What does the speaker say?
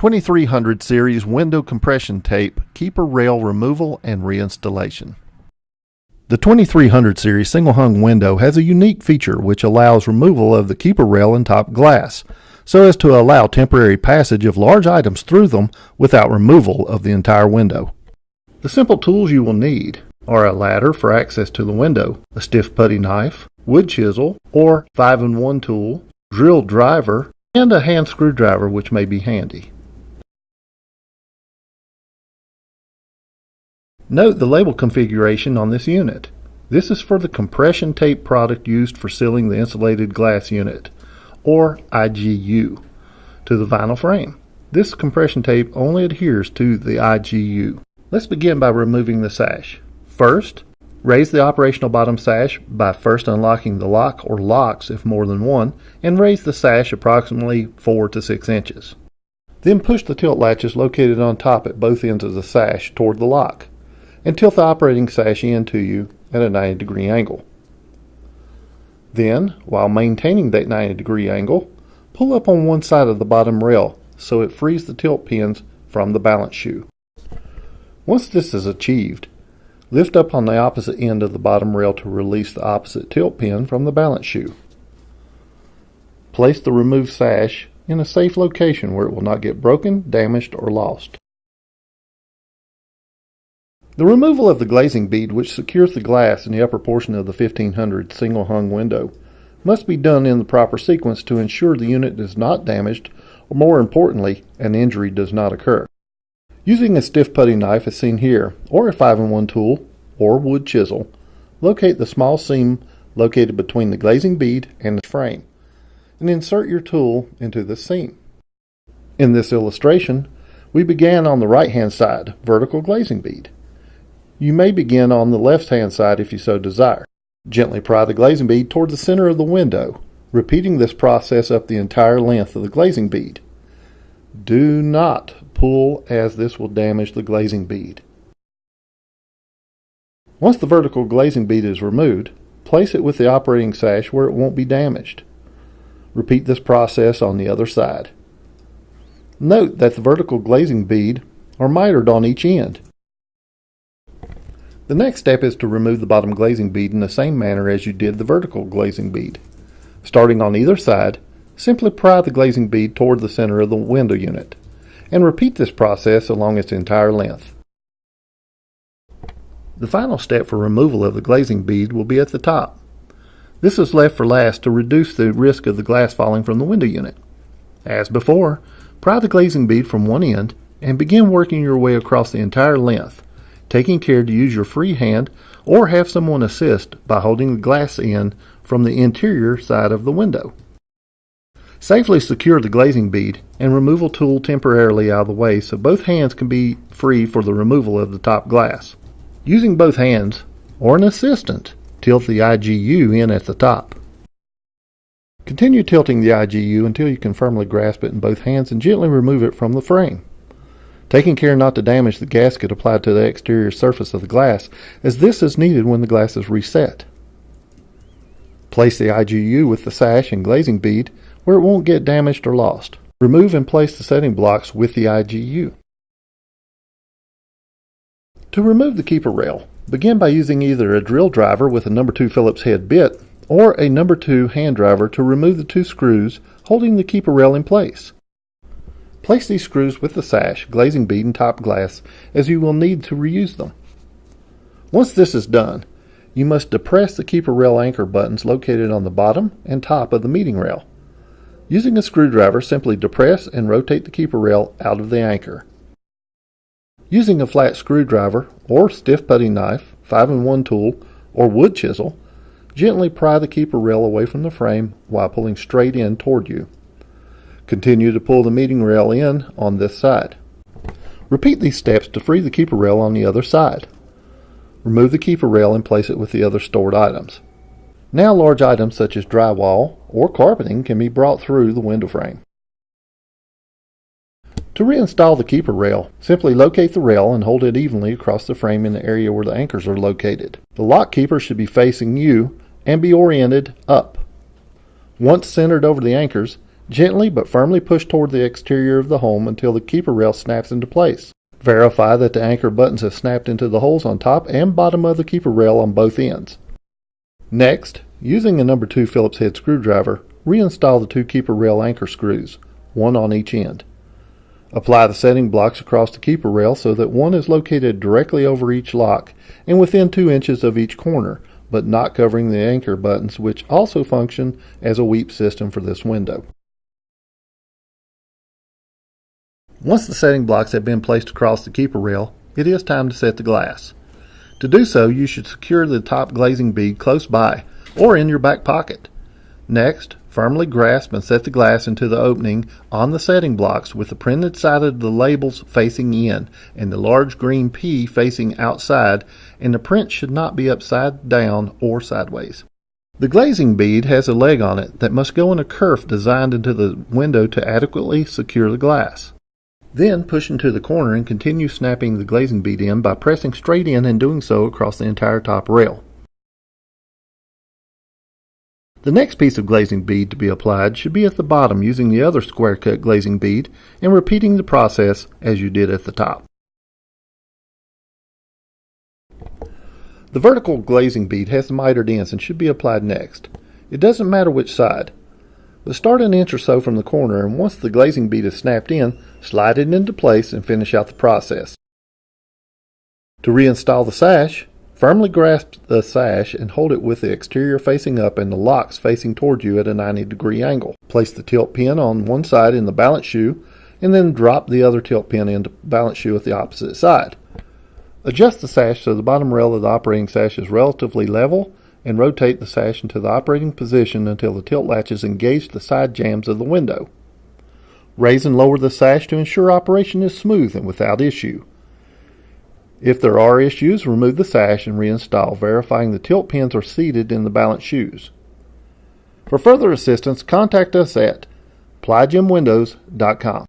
2300 series window compression tape, keeper rail removal and reinstallation. The 2300 series single hung window has a unique feature which allows removal of the keeper rail and top glass, so as to allow temporary passage of large items through them without removal of the entire window. The simple tools you will need are a ladder for access to the window, a stiff putty knife, wood chisel or 5-in-1 tool, drill driver, and a hand screwdriver which may be handy. Note the label configuration on this unit. This is for the compression tape product used for sealing the insulated glass unit, or IGU, to the vinyl frame. This compression tape only adheres to the IGU. Let's begin by removing the sash. First, raise the operational bottom sash by first unlocking the lock or locks if more than one, and raise the sash approximately 4 to 6 inches. Then push the tilt latches located on top at both ends of the sash toward the lock, and tilt the operating sash in to you at a 90-degree angle. Then, while maintaining that 90-degree angle, pull up on one side of the bottom rail so it frees the tilt pins from the balance shoe. Once this is achieved, lift up on the opposite end of the bottom rail to release the opposite tilt pin from the balance shoe. Place the removed sash in a safe location where it will not get broken, damaged, or lost. The removal of the glazing bead which secures the glass in the upper portion of the 1500 single hung window must be done in the proper sequence to ensure the unit is not damaged, or more importantly, an injury does not occur. Using a stiff putty knife as seen here, or a 5-in-1 tool, or wood chisel, locate the small seam located between the glazing bead and the frame, and insert your tool into the seam. In this illustration, we began on the right-hand side, vertical glazing bead. You may begin on the left-hand side if you so desire. Gently pry the glazing bead toward the center of the window, repeating this process up the entire length of the glazing bead. Do not pull, as this will damage the glazing bead. Once the vertical glazing bead is removed, place it with the operating sash where it won't be damaged. Repeat this process on the other side. Note that the vertical glazing bead are mitered on each end. The next step is to remove the bottom glazing bead in the same manner as you did the vertical glazing bead. Starting on either side, simply pry the glazing bead toward the center of the window unit, and repeat this process along its entire length. The final step for removal of the glazing bead will be at the top. This is left for last to reduce the risk of the glass falling from the window unit. As before, pry the glazing bead from one end and begin working your way across the entire length, taking care to use your free hand or have someone assist by holding the glass in from the interior side of the window. Safely secure the glazing bead and removal tool temporarily out of the way so both hands can be free for the removal of the top glass. Using both hands, or an assistant, tilt the IGU in at the top. Continue tilting the IGU until you can firmly grasp it in both hands and gently remove it from the frame, taking care not to damage the gasket applied to the exterior surface of the glass, as this is needed when the glass is reset. Place the IGU with the sash and glazing bead where it won't get damaged or lost. Remove and place the setting blocks with the IGU. To remove the keeper rail, begin by using either a drill driver with a No. 2 Phillips head bit or a No. 2 hand driver to remove the 2 screws holding the keeper rail in place. Place these screws with the sash, glazing bead, and top glass, as you will need to reuse them. Once this is done, you must depress the keeper rail anchor buttons located on the bottom and top of the meeting rail. Using a screwdriver, simply depress and rotate the keeper rail out of the anchor. Using a flat screwdriver or stiff putty knife, 5-in-1 tool, or wood chisel, gently pry the keeper rail away from the frame while pulling straight in toward you. Continue to pull the meeting rail in on this side. Repeat these steps to free the keeper rail on the other side. Remove the keeper rail and place it with the other stored items. Now large items such as drywall or carpeting can be brought through the window frame. To reinstall the keeper rail, simply locate the rail and hold it evenly across the frame in the area where the anchors are located. The lock keeper should be facing you and be oriented up. Once centered over the anchors, Gently but firmly push toward the exterior of the home until the keeper rail snaps into place. Verify that the anchor buttons have snapped into the holes on top and bottom of the keeper rail on both ends. Next, using a number 2 Phillips head screwdriver, reinstall the 2 keeper rail anchor screws, one on each end. Apply the setting blocks across the keeper rail so that one is located directly over each lock and within 2 inches of each corner, but not covering the anchor buttons, which also function as a weep system for this window. Once the setting blocks have been placed across the keeper rail, it is time to set the glass. To do so, you should secure the top glazing bead close by or in your back pocket. Next, firmly grasp and set the glass into the opening on the setting blocks with the printed side of the labels facing in and the large green P facing outside, and the print should not be upside down or sideways. The glazing bead has a leg on it that must go in a kerf designed into the window to adequately secure the glass. Then push into the corner and continue snapping the glazing bead in by pressing straight in and doing so across the entire top rail. The next piece of glazing bead to be applied should be at the bottom using the other square cut glazing bead and repeating the process as you did at the top. The vertical glazing bead has the mitered ends and should be applied next. It doesn't matter which side, but start an inch or so from the corner, and once the glazing bead is snapped in, slide it into place and finish out the process. To reinstall the sash, firmly grasp the sash and hold it with the exterior facing up and the locks facing toward you at a 90-degree angle. Place the tilt pin on one side in the balance shoe and then drop the other tilt pin into balance shoe at the opposite side. Adjust the sash so the bottom rail of the operating sash is relatively level and rotate the sash into the operating position until the tilt latches engage the side jambs of the window. Raise and lower the sash to ensure operation is smooth and without issue. If there are issues, remove the sash and reinstall, verifying the tilt pins are seated in the balance shoes. For further assistance, contact us at plygymwindows.com.